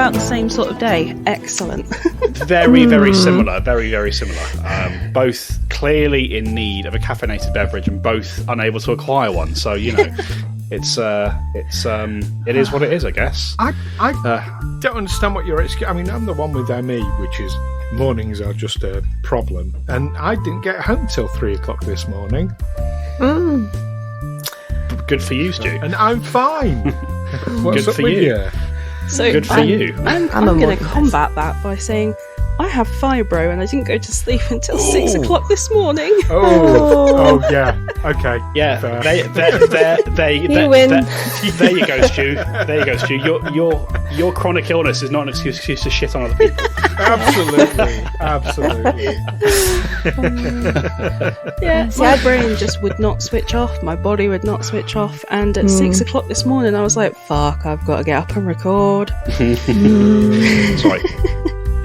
about the same sort of day. Excellent. Very, very similar. Very, very similar. Both clearly in need of a caffeinated beverage and both unable to acquire one. So, you know, it is what it is, I guess. I don't understand what you're... I mean, I'm the one with ME, which is mornings are just a problem. And I didn't get home till 3 o'clock this morning. Good for you, Stu. And I'm fine. What's Good up for with you. you? So Good for you. I'm going to combat that by saying I have fibro and I didn't go to sleep until 6 o'clock this morning. Oh, yeah. Okay. Yeah, fair. You win. There you go, Stu. There you go, Stu. Your chronic illness is not an excuse to shit on other people. Absolutely. Yeah, my brain just would not switch off. My body would not switch off. And at 6 o'clock this morning, I was like, fuck, I've got to get up and record. Sorry.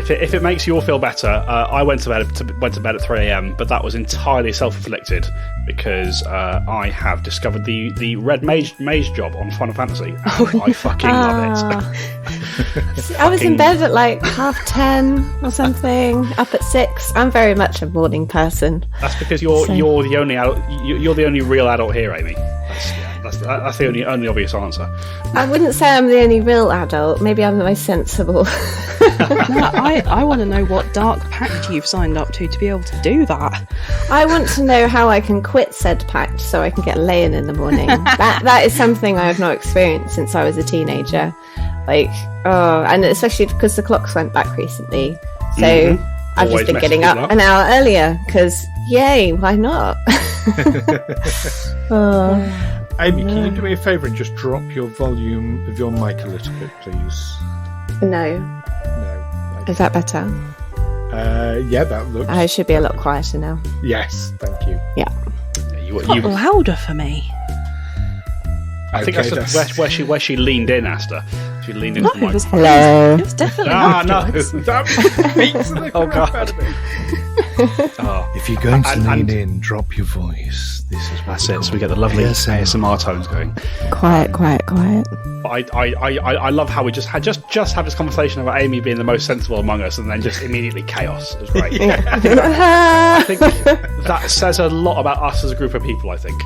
If it makes you all feel better, I went to bed at 3 a.m, but that was entirely self-inflicted because I have discovered the red mage job on Final Fantasy. I fucking love it. I was in bed at like 10:30 or something, up at 6. I'm very much a morning person. That's because you're the only adult, you're the only real adult here, Amy. That's the only obvious answer. I wouldn't say I'm the only real adult. Maybe I'm the most sensible. No, I want to know what dark pact you've signed up to be able to do that. I want to know how I can quit said pact so I can get laying in the morning. That is something I have not experienced since I was a teenager. And especially because the clocks went back recently. So I've Always just been getting up an hour earlier because, yay, why not? Amy, can you do me a favour and just drop your volume of your mic a little bit, please? No. Is that better? Yeah, that looks... I should be a lot quieter now. Yes, thank you. Yeah. Got louder for me. I think that's just where she leaned in, Asta. She leaned into the mic. Hello. It was definitely No. That beats the crap out of me. If you're going to lean in, drop your voice. This is That's it. So we get the lovely ASMR tones going. Quiet. I love how we just had this conversation about Amy being the most sensible among us, and then just immediately chaos. It was great. I think that says a lot about us as a group of people. I think.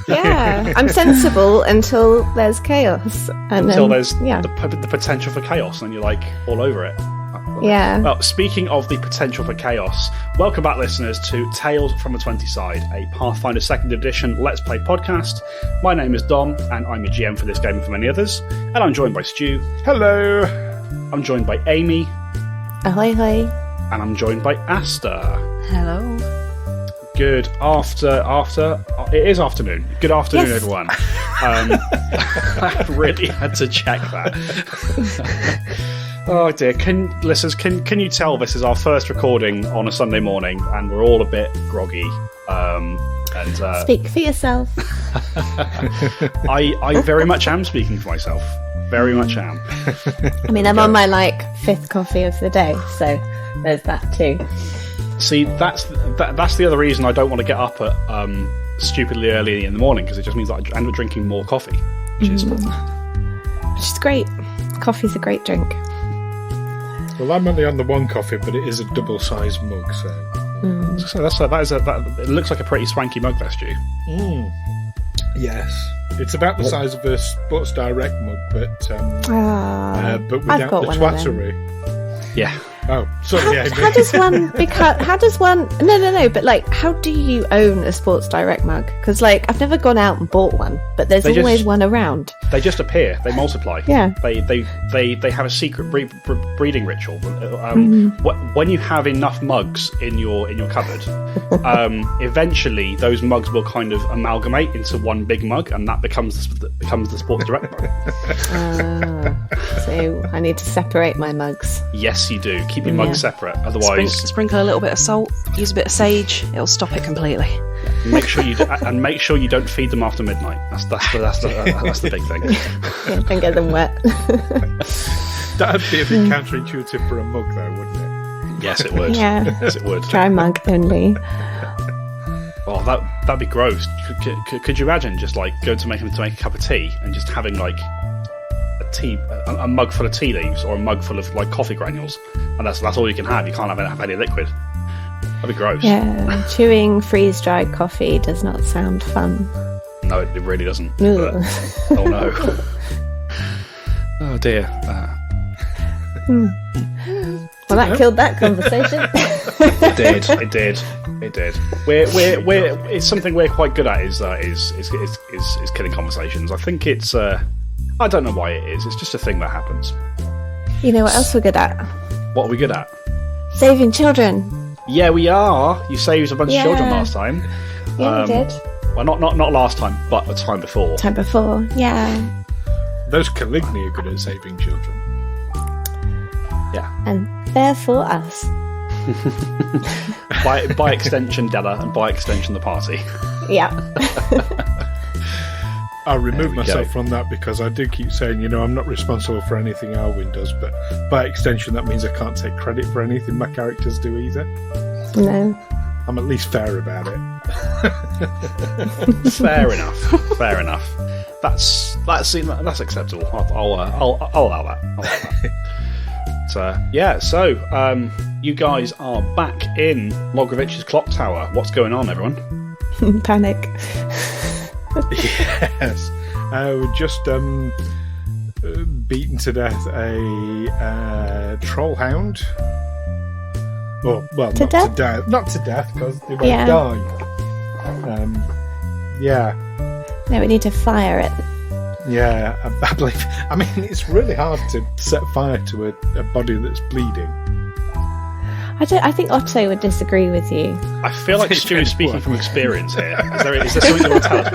Yeah, I'm sensible until there's chaos. Until there's the potential for chaos, and you're like all over it. Yeah. Well, speaking of the potential for chaos, welcome back, listeners, to Tales from the 20 Side, a Pathfinder 2nd Edition Let's Play podcast. My name is Dom, and I'm your GM for this game and for many others. And I'm joined by Stu. Hello. I'm joined by Amy. Ahoy, hoy. And I'm joined by Asta. Hello. Good it is afternoon. Good afternoon, everyone. I really had to check that. Oh dear, listeners, can you tell this is our first recording on a Sunday morning and we're all a bit groggy? Speak for yourself. I very much am speaking for myself. Very much am. I mean, I'm on my 5th coffee of the day, so there's that too. See, that's the other reason I don't want to get up at stupidly early in the morning, because it just means that I end up drinking more coffee, which is great. Coffee's a great drink. Well, I'm only on the one coffee, but it is a double-sized mug, so... So it looks like a pretty swanky mug, there, Stu. Yes. It's about the size of a Sports Direct mug, but without the twattery. Yeah. Oh, sorry, Amy. How does one... No, but how do you own a Sports Direct mug? Because, I've never gone out and bought one, but there's always one around. They just appear. They multiply. Yeah. They have a secret breeding ritual. When you have enough mugs in your cupboard, eventually those mugs will kind of amalgamate into one big mug, and that becomes the Sports Direct mug. So I need to separate my mugs. Yes, you do. Keep your mugs separate. Otherwise, sprinkle a little bit of salt. Use a bit of sage. It'll stop it completely. Make sure you don't feed them after midnight. That's the big thing. Yeah, don't get them wet. That'd be a bit counterintuitive for a mug, though, wouldn't it? Yes, it would. Yeah. Yes, it would. Dry mug only. Oh, that'd be gross. Could you imagine just going to make a cup of tea and just having a a mug full of tea leaves or a mug full of like coffee granules, and that's all you can have. You can't have any liquid. That'd be gross. Yeah, chewing freeze-dried coffee does not sound fun. No, it really doesn't. But, oh no. Oh dear. Well, that killed that conversation. It did. It's something we're quite good at is killing conversations. I think it's I don't know why it is. It's just a thing that happens. You know what else we're good at? What are we good at? Saving children. Yeah, we are. You saved a bunch of children last time. Yeah, we did. Well, not last time, but the time before. Time before, yeah. Those Caligni are good at saving children. Yeah. And therefore us. by extension, Della, and by extension, the party. Yeah. I'll remove myself from that because I do keep saying, I'm not responsible for anything Alwyn does, but by extension, that means I can't take credit for anything my characters do either. No. I'm at least fair about it. Fair enough. That's acceptable. I'll allow that. So you guys are back in Logrovich's Clocktower. What's going on, everyone? Panic. Yes. We just beaten to death a Troll Hound. Well, not to death. Not to death, because they won't die. No, we need to fire it. Yeah, I believe. I mean, it's really hard to set fire to a body that's bleeding. I think Otto would disagree with you. I feel like Stu is speaking from experience here. Is there something you want to tell us,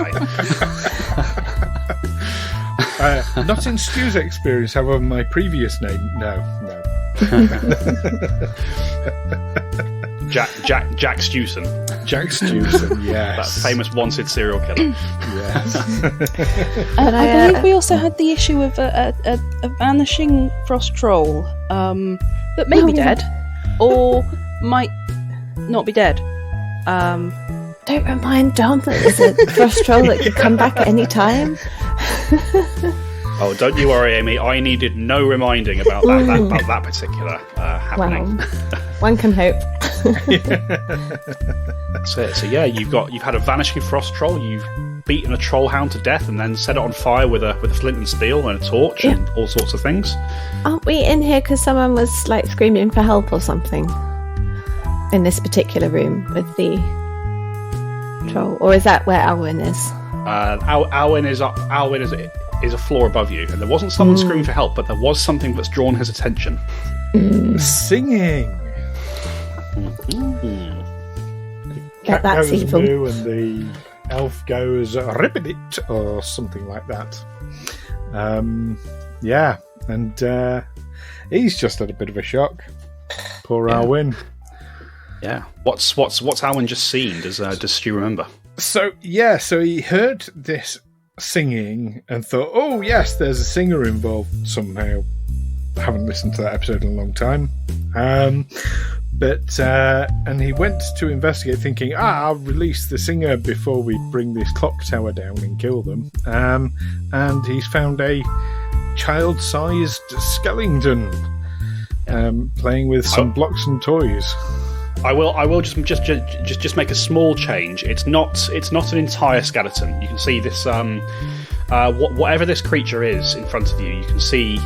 mate? Not in Stu's experience, however, my previous name. No. Jack Stewson. Jack Stewson, yes. That famous wanted serial killer. Yes. And I believe we also had the issue of a vanishing frost troll that may be dead or might not be dead. Don't remind Dom that there's a frost troll that could come back at any time. Oh, don't you worry, Amy. I needed no reminding about that particular happening. Well, one can hope. That's it. So yeah, you've had a vanishing frost troll. You've beaten a troll hound to death and then set it on fire with a flint and steel and a torch and all sorts of things. Aren't we in here because someone was like screaming for help or something in this particular room with the troll, or is that where Alwyn is? Alwyn is a floor above you, and there wasn't someone screaming for help, but there was something that's drawn his attention. Singing. Cat that's goes evil. moo and the elf goes ribbit or something like that. And he's just had a bit of a shock. Poor Alwyn. Yeah. What's Alwyn just seen? Does Stu remember? So he heard this singing and thought, oh yes, there's a singer involved somehow. I haven't listened to that episode in a long time. But he went to investigate thinking, I'll release the singer before we bring this clock tower down and kill them. And he's found a child-sized skeleton playing with some blocks and toys. I will just make a small change. It's not an entire skeleton. You can see this whatever this creature is in front of you. You can see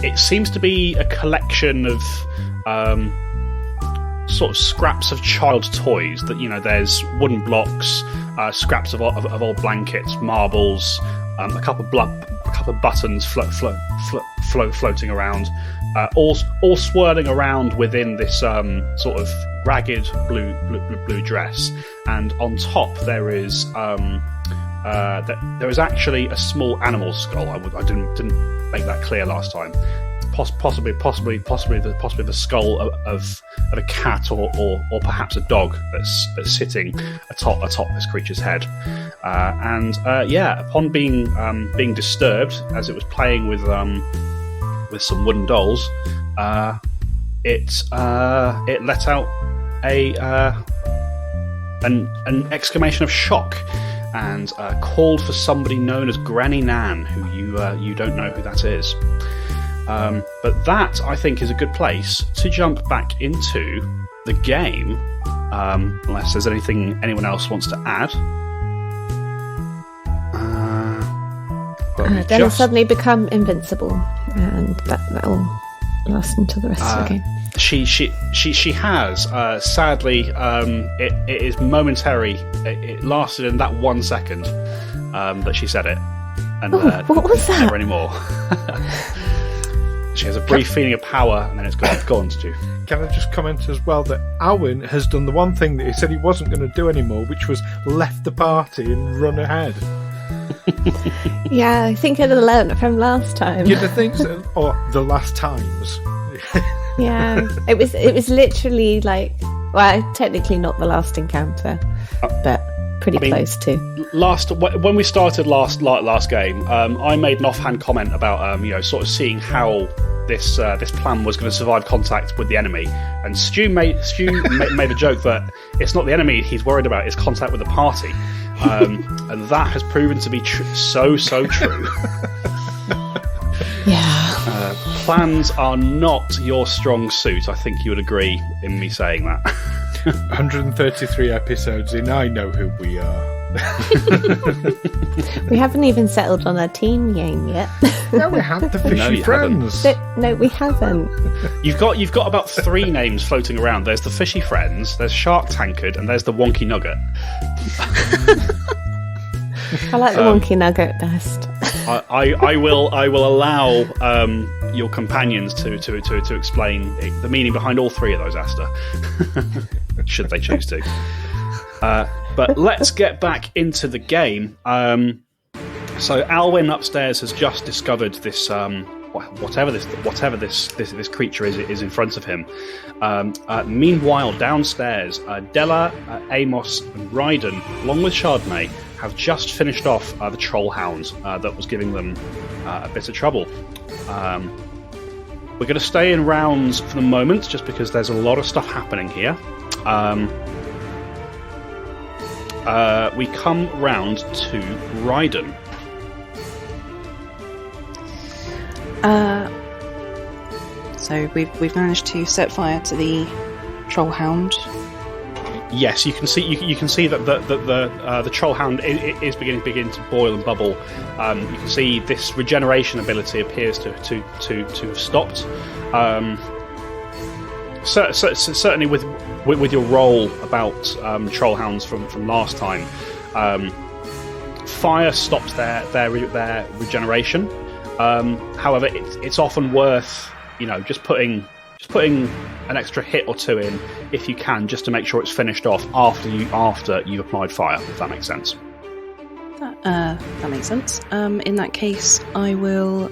it seems to be a collection of sort of scraps of child toys. That there's wooden blocks, scraps of old blankets, marbles, a couple of buttons floating around. All swirling around within this sort of ragged blue dress, and on top there is actually a small animal skull. I didn't make that clear last time. Possibly the skull of a cat or perhaps a dog that's sitting atop this creature's head. Upon being disturbed as it was playing with some wooden dolls, it let out an exclamation of shock and called for somebody known as Granny Nan, who you don't know who that is. But that, I think, is a good place to jump back into the game, unless there's anyone else wants to add. They'll suddenly become invincible, and that'll last until the rest of the game. She has. Sadly, it is momentary. It lasted in that 1 second that she said it, and what was that? Never anymore. She has a brief feeling of power, and then it's gone to do. Can I just comment as well that Alwyn has done the one thing that he said he wasn't going to do anymore, which was left the party and run ahead. Yeah, I think I'd have learned from last time. You'd think so, or the last times. Yeah, it was literally like, well, technically not the last encounter, but pretty close to. When we started last game, I made an offhand comment about sort of seeing how this plan was going to survive contact with the enemy, and Stu made a joke that it's not the enemy he's worried about, it's contact with the party, and that has proven to be so true. Yeah. Plans are not your strong suit. I think you would agree in me saying that. 133 episodes in, I know who we are. We haven't even settled on a team name yet. No, we have the Fishy Friends. No, we haven't. You've got about 3 names floating around. There's the Fishy Friends, there's Shark Tankard, and there's the Wonky Nugget. I like the Wonky Nugget best. I will allow your companions to explain the meaning behind all 3 of those, Asta, should they choose to. But let's get back into the game. So Alwyn upstairs has just discovered this whatever this creature is in front of him. Meanwhile, downstairs, Della, Amos, and Ryden, along with Chardonnay, have just finished off the Troll Hound that was giving them a bit of trouble. We're going to stay in rounds for the moment, just because there's a lot of stuff happening here. We come round to Ryden. So we've managed to set fire to the Troll Hound. Yes, you can see that the Troll Hound is beginning to boil and bubble. You can see this regeneration ability appears to have stopped. Certainly with your role about Troll Hounds from last time, fire stops their regeneration. However, it's often worth just putting an extra hit or 2 in if you can, just to make sure it's finished off after you've applied fire, if that makes sense. That makes sense. In that case, I will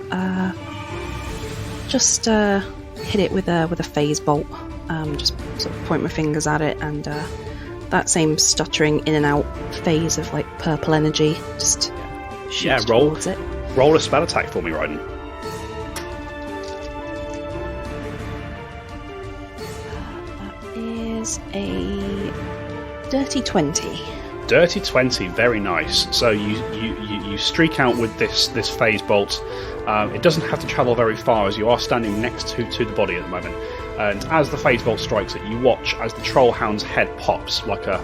just hit it with a phase bolt. Just sort of point my fingers at it, and that same stuttering in and out phase of like purple energy just shoots towards it. Roll a spell attack for me, Ryden. That is a dirty 20. Dirty 20, very nice. So you streak out with this phase bolt. It doesn't have to travel very far, as you are standing next to the body at the moment. And as the phase bolt strikes it, you watch as the Troll Hound's head pops like a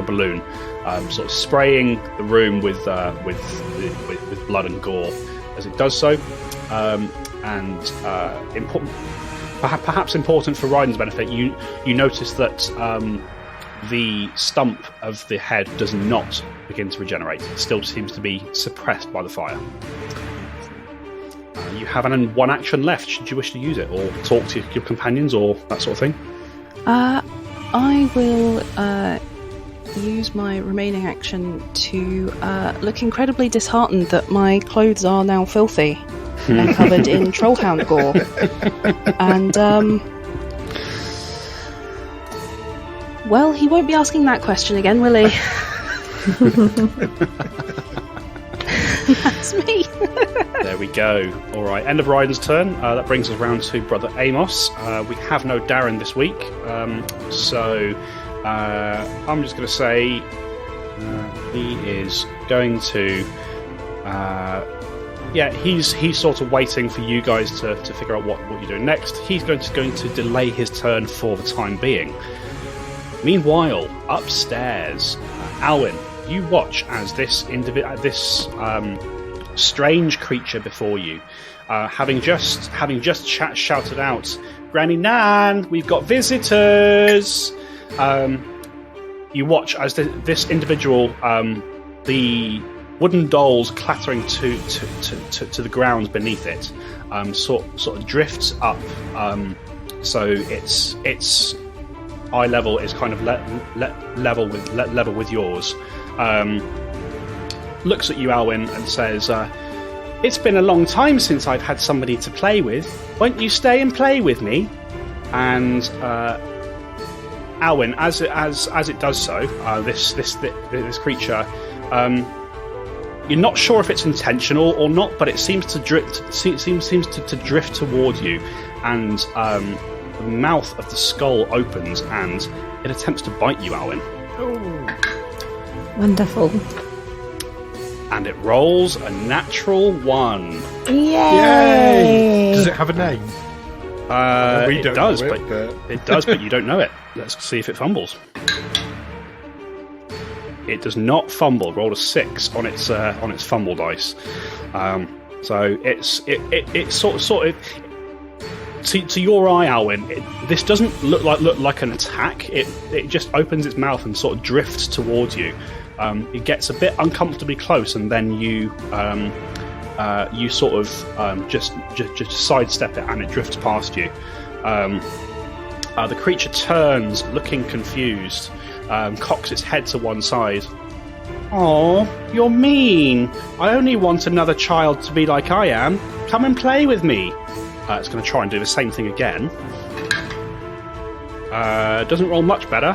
balloon, sort of spraying the room with blood and gore as it does so. Perhaps important for Ryden's benefit, you notice that the stump of the head does not begin to regenerate. It still seems to be suppressed by the fire. You have one action left, should you wish to use it, or talk to your companions, or that sort of thing. I will use my remaining action to look incredibly disheartened that my clothes are now filthy and covered in Trollhound gore. And, well, he won't be asking that question again, will he? That's me. There we go. All right, end of Ryden's turn. That brings us round to Brother Amos. We have no Darren this week, so I'm just going to say He is going to. He's sort of waiting for you guys to figure out what you're doing next. He's going to delay his turn for the time being. Meanwhile, upstairs, Alwyn, you watch as this strange creature before you, having just shouted out, "Granny Nan, we've got visitors!" You watch as this individual, the wooden dolls clattering to the ground beneath it, sort of drifts up. So its eye level is kind of level with yours. Looks at you, Alwyn, and says, "It's been a long time since I've had somebody to play with. Won't you stay and play with me?" And Alwyn, as it does so, this creature, you're not sure if it's intentional or not, but it seems to drift towards you, and the mouth of the skull opens and it attempts to bite you, Alwyn. Wonderful. And it rolls a natural 1. Yay! Does it have a name? It does, but you don't know it. Let's see if it fumbles. It does not fumble. Rolled a 6 on its fumble dice. So it's sort of to your eye, Alwyn. This doesn't look like an attack. It just opens its mouth and sort of drifts towards you. It gets a bit uncomfortably close, and then you sort of just sidestep it, and it drifts past you. The creature turns, looking confused, cocks its head to one side. "Oh, you're mean. I only want another child to be like I am. Come and play with me." It's going to try and do the same thing again. Doesn't roll much better.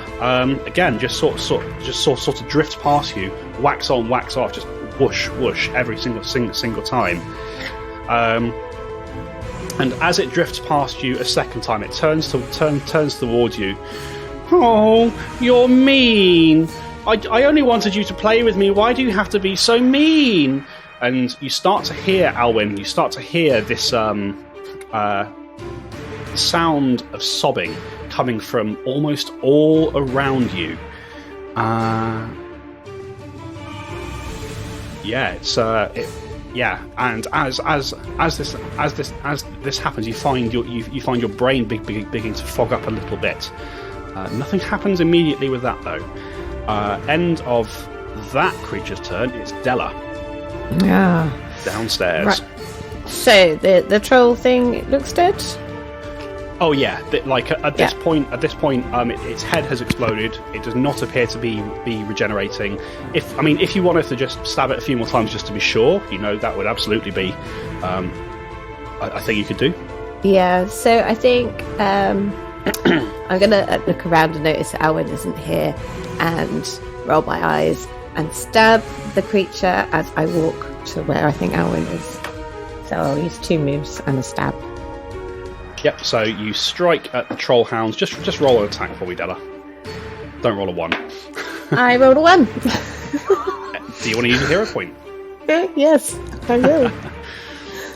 Again, just sort of drifts past you, wax on, wax off, just whoosh, whoosh every single time. And as it drifts past you a second time, it turns towards you. "Oh, you're mean. I only wanted you to play with me. Why do you have to be so mean?" And you start to hear, Alwyn, this sound of sobbing coming from almost all around you. And as this happens, you find your brain beginning to fog up a little bit. Nothing happens immediately with that, though. End of that creature's turn. It's Della. Yeah. Downstairs. Right. So the troll thing looks dead. Oh yeah, at this point, its head has exploded. It does not appear to be regenerating. If you wanted to just stab it a few more times just to be sure, that would absolutely be I think you could do. Yeah. So I think I'm gonna look around and notice that Alwyn isn't here, and roll my eyes and stab the creature as I walk to where I think Alwyn is. So I'll use 2 moves and a stab. Yep, so you strike at the Troll Hounds. Just roll an attack for me, Della. Don't roll a 1. I rolled a 1. Do you want to use a hero point? Yes, I will.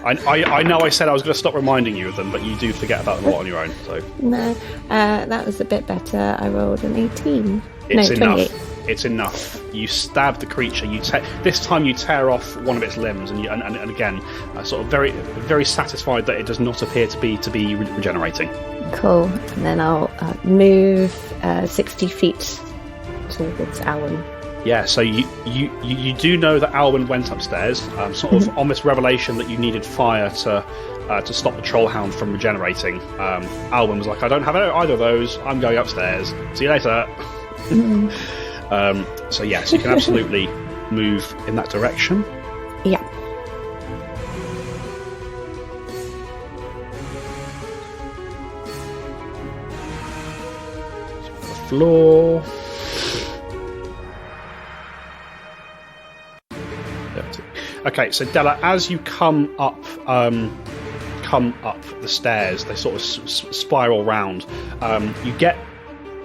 I know I said I was going to stop reminding you of them, but you do forget about them a lot on your own. So No, that was a bit better. I rolled an 18. It's no, enough. 28. It's enough. You stab the creature. This time you tear off one of its limbs, and again, sort of very, very satisfied that it does not appear to be regenerating. Cool. And then I'll move 60 feet towards Alwyn. Yeah. So you do know that Alwyn went upstairs, sort of on this revelation that you needed fire to stop the Troll Hound from regenerating. Alwyn was like, "I don't have either of those. I'm going upstairs. See you later." So yes, you can absolutely move in that direction. Yeah. The floor. Okay, so Della, as you come up the stairs, they sort of spiral round. You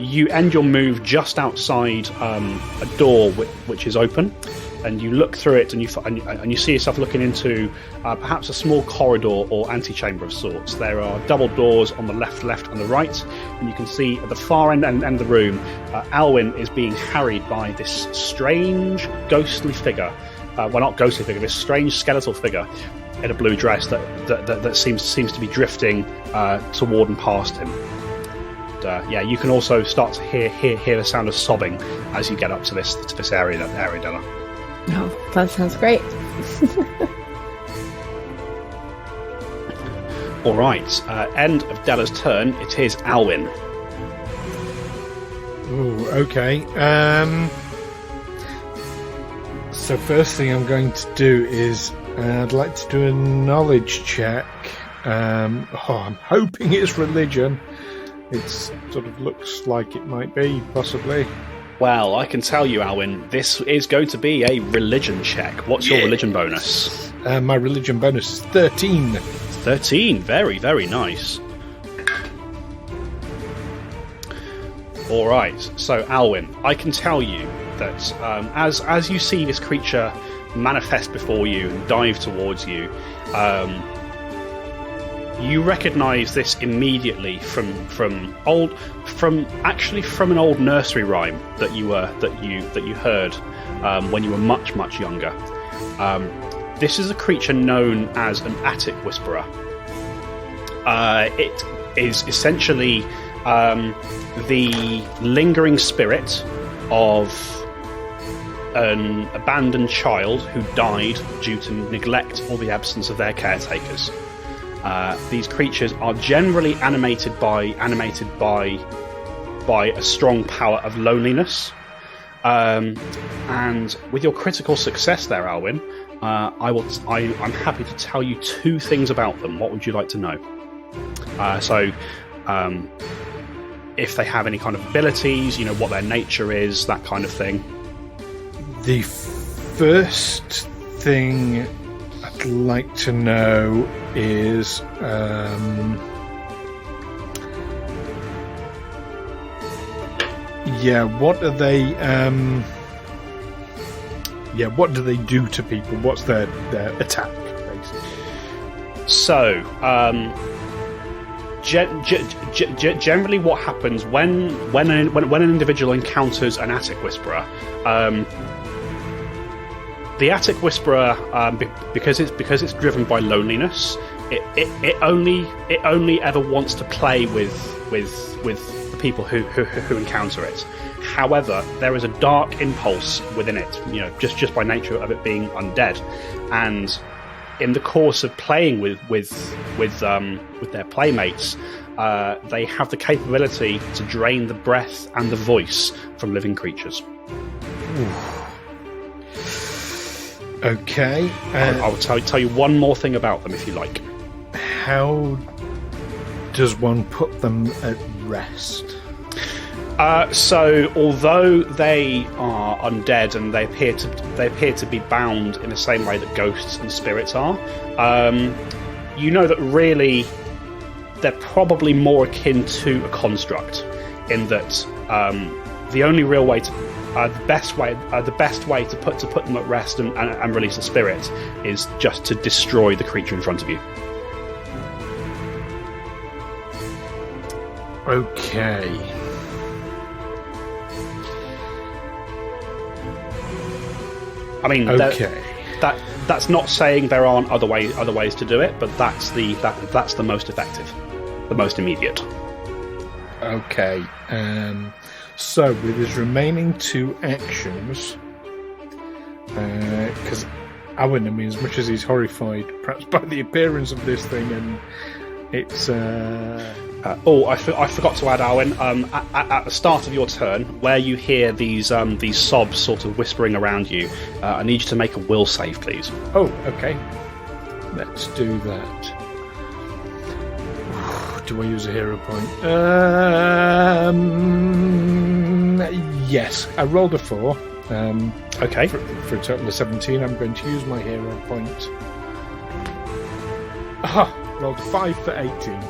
You end your move just outside a door which is open, and you look through it, and you see yourself looking into perhaps a small corridor or antechamber of sorts. There are double doors on the left, and the right, and you can see at the far end of the room, Alwyn is being harried by this strange, ghostly figure. Well, not ghostly figure, this strange skeletal figure in a blue dress that seems to be drifting toward and past him. You can also start to hear the sound of sobbing as you get up to this area, Della. Oh, that sounds great. All right, end of Della's turn. It is Alwyn. Ooh, okay. So first thing I'm going to do is I'd like to do a knowledge check. I'm hoping it's religion. It sort of looks like it might be, possibly. Well, I can tell you, Alwyn, this is going to be a religion check. What's your religion bonus? My religion bonus is 13. 13, very, very nice. All right, so Alwyn, I can tell you that as you see this creature manifest before you and dive towards you, you recognise this immediately from an old nursery rhyme that you heard when you were much younger. This is a creature known as an attic whisperer. It is essentially the lingering spirit of an abandoned child who died due to neglect or the absence of their caretakers. These creatures are generally animated by a strong power of loneliness. And with your critical success there, Alwyn, I'm happy to tell you 2 things about them. What would you like to know? If they have any kind of abilities, what their nature is, that kind of thing. The first thing I'd like to know is what are they what do they do to people? What's their attack, basically? So generally what happens when an individual encounters an attic whisperer, the attic whisperer, because it's driven by loneliness, it only ever wants to play with the people who encounter it. However, there is a dark impulse within it, just by nature of it being undead, and in the course of playing with their playmates, they have the capability to drain the breath and the voice from living creatures. Okay. I'll tell you one more thing about them if you like. How does one put them at rest? So, although they are undead and they appear to be bound in the same way that ghosts and spirits are, that really they're probably more akin to a construct, in that the only real way to the best way to put them at rest and release a spirit is just to destroy the creature in front of you. Okay. I mean, okay. That's not saying there aren't other ways to do it, but that's the most effective, the most immediate. Okay. So with his remaining 2 actions, because Alwyn, as much as he's horrified, perhaps by the appearance of this thing, and it's. I forgot to add, Alwyn. At the start of your turn, where you hear these sobs sort of whispering around you, I need you to make a will save, please. Oh, okay. Let's do that. Do I use a hero point? Yes, I rolled a 4. Okay. For a total of 17, I'm going to use my hero point. Rolled a 5 for 18.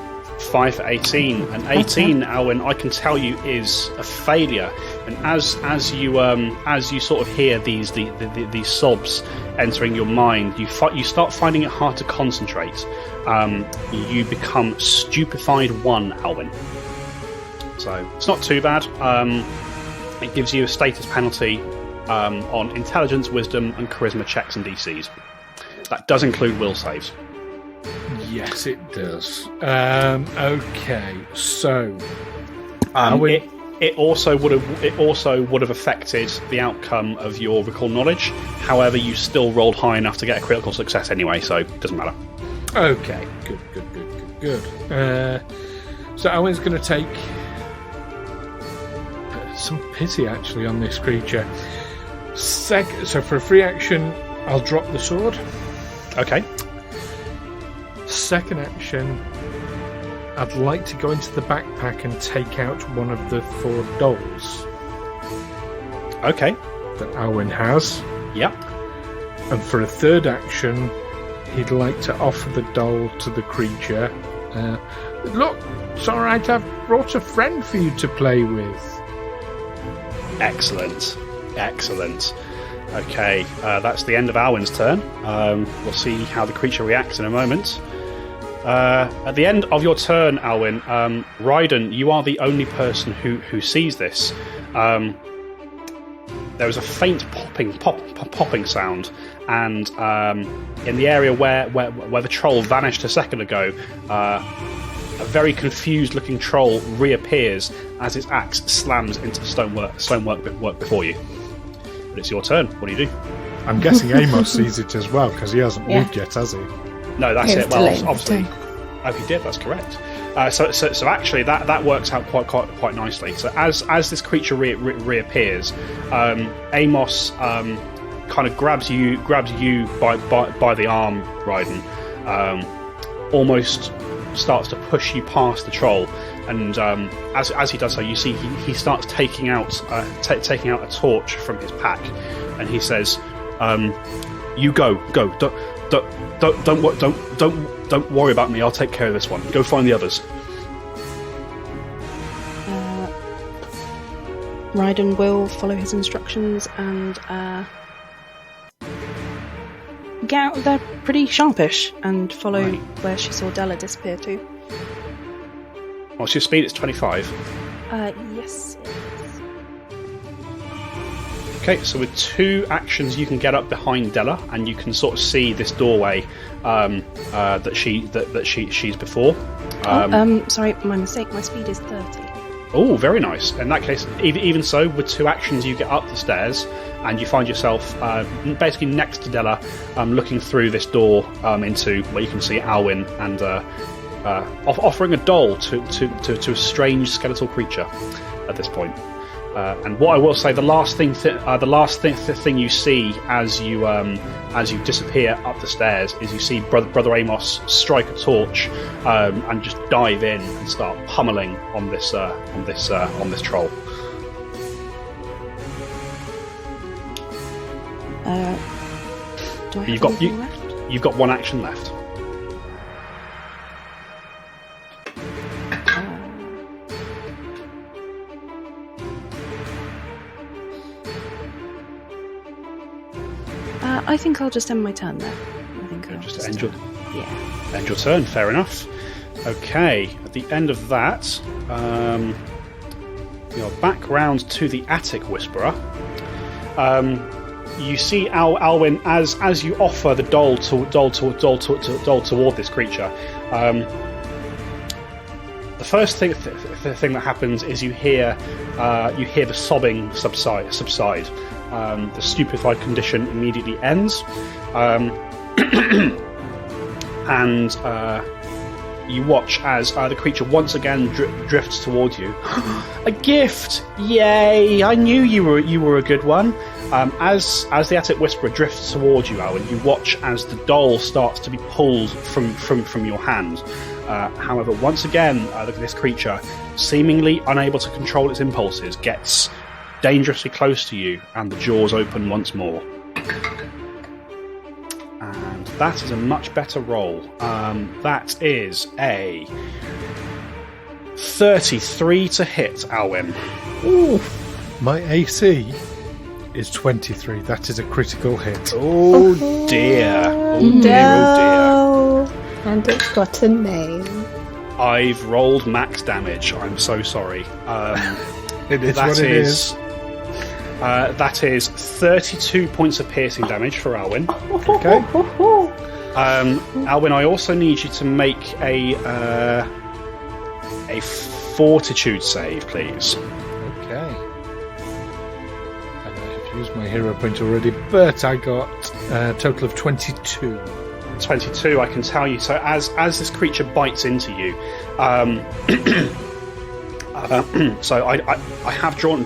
5 for 18. And 18, Alwyn, I can tell you is a failure. And as you sort of hear these sobs entering your mind, you start finding it hard to concentrate. You become stupefied 1, Alwyn. So it's not too bad. It gives you a status penalty on intelligence, wisdom, and charisma checks and DCs. That does include will saves. Yes, it does. Okay, so it also would have affected the outcome of your recall knowledge. However, you still rolled high enough to get a critical success anyway, so it doesn't matter. Okay, good. So Alwyn's going to take some pity actually on this creature. So for a free action, I'll drop the sword. Okay. Second action, I'd like to go into the backpack and take out one of the 4 dolls. Okay. That Alwyn has. Yep. And for a third action, he'd like to offer the doll to the creature. Look, it's alright, I've brought a friend for you to play with. Excellent. Okay, that's the end of Alwyn's turn. We'll see how the creature reacts in a moment. At the end of your turn, Alwyn, Ryden, you are the only person who sees this. There was a faint popping sound, and in the area where the troll vanished a second ago, a very confused-looking troll reappears as its axe slams into the stonework before you. But it's your turn. What do you do? I'm guessing Amos sees it as well, because he hasn't moved yet, has he? No, that's it. Well, obviously. Oh, he did. That's correct. So actually, that works out quite nicely. So as this creature reappears, Amos kind of grabs you by the arm, Ryden, almost starts to push you past the troll, and as he does so, you see he starts taking out a torch from his pack, and he says, "You go. Don't worry about me. I'll take care of this one. Go find the others." Ryden will follow his instructions and get out. They're pretty sharpish, and follow where she saw Della disappear too. What's your speed? It's 25. Yes, it is. Okay, so with 2 actions, you can get up behind Della, and you can sort of see this doorway that she's before. Sorry, my mistake. My speed is 30. Oh, very nice. In that case, even so, with 2 actions, you get up the stairs, and you find yourself basically next to Della, looking through this door into where you can see Alwyn, and offering a doll to a strange skeletal creature at this point. And what I will say, the last thing you see as you disappear up the stairs is you see Brother Amos strike a torch and just dive in and start pummeling on this troll. Do I have anything left? You've got 1 action left. I think I'll just end my turn there. I think I'll just end your end your turn. Fair enough. Okay. At the end of that, you're back round to the attic whisperer. You see Alwyn as you offer the doll toward this creature. The first thing that happens is you hear the sobbing subside. The stupefied condition immediately ends, and you watch as the creature once again drifts towards you. A gift! Yay! I knew you were a good one. As the attic whisperer drifts towards you, Alwyn, you watch as the doll starts to be pulled from your hand. However, once again, this creature, seemingly unable to control its impulses, gets dangerously close to you, and the jaws open once more. And that is a much better roll. That is a 33 to hit, Alwyn. Ooh. My AC is 23. That is a critical hit. Oh dear. Oh No. dear, oh dear. And it's got a name. I've rolled max damage. I'm so sorry. It is what it is. That is 32 points of piercing damage for Alwyn. Okay. Alwyn, I also need you to make a fortitude save, please. Okay. And I have used my hero point already, but I got a total of 22. 22, I can tell you. So as this creature bites into you, so I have drawn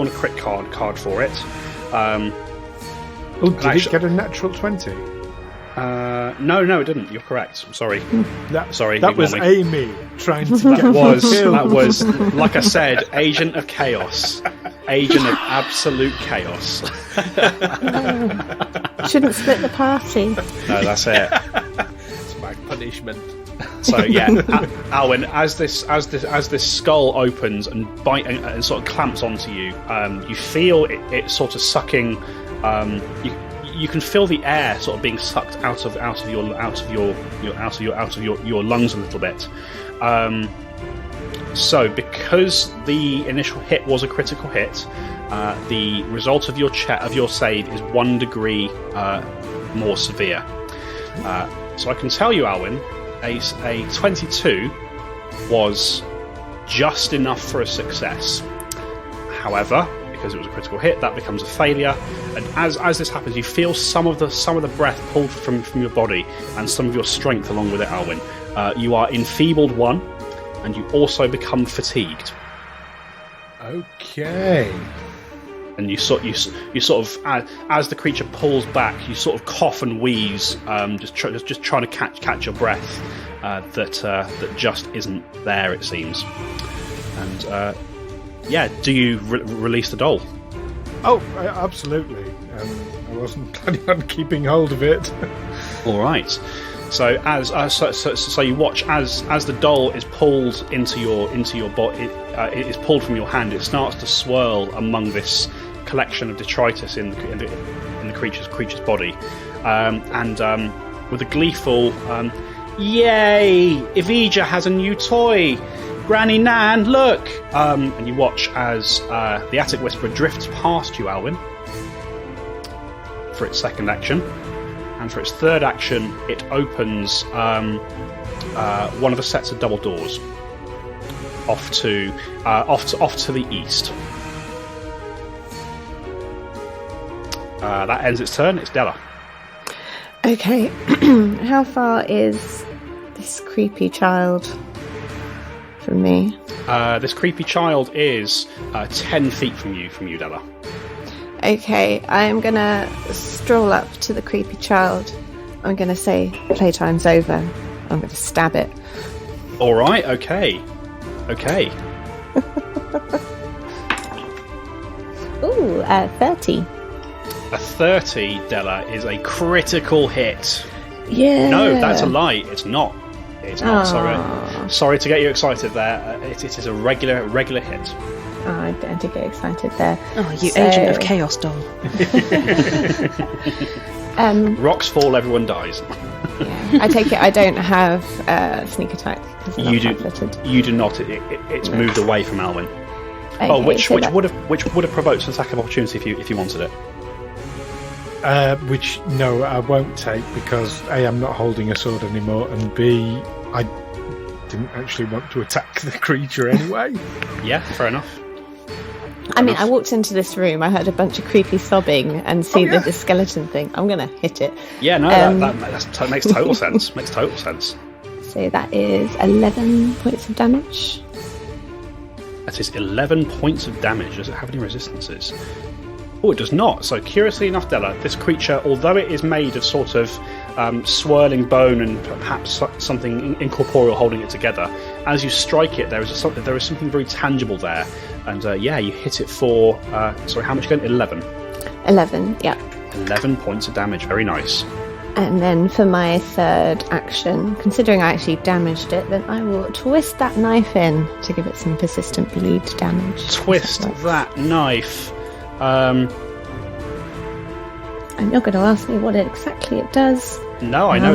a crit card for it. Did it get a natural 20? No, it didn't. You're correct. I'm sorry. That was Amy trying to get that was like I said, agent of chaos, agent of absolute chaos. Shouldn't split the party. No, that's it. It's my punishment. So yeah, Alwyn, as this skull opens and and sort of clamps onto you, you feel it sort of sucking. You can feel the air sort of being sucked out of your lungs a little bit. So because the initial hit was a critical hit, the result of your save is 1 degree more severe. So I can tell you, Alwyn, a 22 was just enough for a success. However, because it was a critical hit, that becomes a failure. And as this happens, you feel some of the breath pulled from your body and some of your strength along with it, Alwyn. You are enfeebled 1, and you also become fatigued. Okay. And you sort of as the creature pulls back, you sort of cough and wheeze, just trying to catch your breath that just isn't there, it seems. And do you release the doll? Oh, absolutely. I wasn't planning on keeping hold of it. All right. So so you watch as the doll is pulled into your body. It is pulled from your hand. It starts to swirl among this collection of detritus in the creature's body, and with a gleeful "Yay! Evija has a new toy! Granny Nan, look!" And you watch as the Attic Whisperer drifts past you, Alwyn, for its second action. And for its third action, it opens one of a sets of double doors off to the east. That ends its turn. It's Della. Okay. How far is this creepy child from me? This creepy child is 10 feet from you, Della. Okay, I'm gonna stroll up to the creepy child. I'm gonna say, playtime's over. I'm gonna stab it. All right, okay. Ooh, 30. A 30, Della, is a critical hit. Yeah. No, that's a lie. It's not. It's not. Aww. Sorry to get you excited there. It is a regular hit. Oh, I did get excited there. Oh, you agent of chaos doll. Rocks fall, everyone dies. Yeah. I take it I don't have sneak attack. You do not. It's moved away from Alwyn. Okay, which would have provoked an attack of opportunity if you wanted it. Which no, I won't take because A, I'm not holding a sword anymore, and B, I didn't actually want to attack the creature anyway. Yeah, fair enough. I mean, I walked into this room, I heard a bunch of creepy sobbing and see the skeleton thing. I'm going to hit it. Yeah, no, that makes total sense. Makes total sense. So that is 11 points of damage. That is 11 points of damage. Does it have any resistances? Oh, it does not. So, curiously enough, Della, this creature, although it is made of sort of swirling bone and perhaps something incorporeal holding it together, as you strike it, there is something very tangible there. And you hit it for, sorry, how much again? 11. 11, yeah. 11 points of damage. Very nice. And then for my third action, considering I actually damaged it, then I will twist that knife in to give it some persistent bleed damage. Twist that knife. And you're going to ask me what exactly it does. No, I know.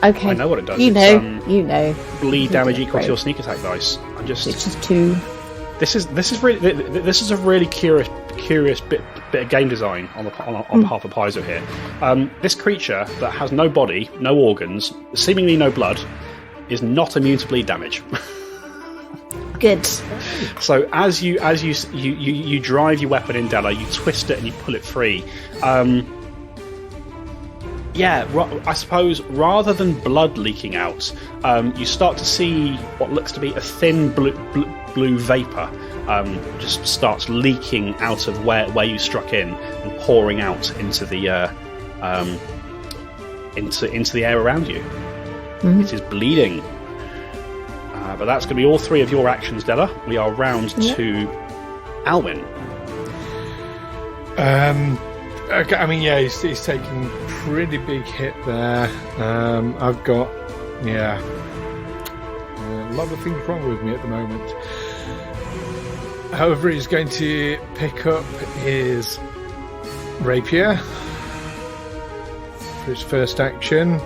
Okay. I know what it does. You know. Bleed damage equal to your sneak attack dice. It's just 2. This is a really curious bit of game design on behalf of Paizo here. This creature that has no body, no organs, seemingly no blood, is not immune to bleed damage. Good. So as you drive your weapon in Della, you twist it and you pull it free. I suppose rather than blood leaking out, you start to see what looks to be a thin blue vapor just starts leaking out of where you struck in and pouring out into the into the air around you. Mm-hmm. It is bleeding. But that's going to be all 3 of your actions, Della. We are round to Alwyn. Okay, I mean, he's taking a pretty big hit there. I've got, a lot of things wrong with me at the moment. However, he's going to pick up his rapier for his first action.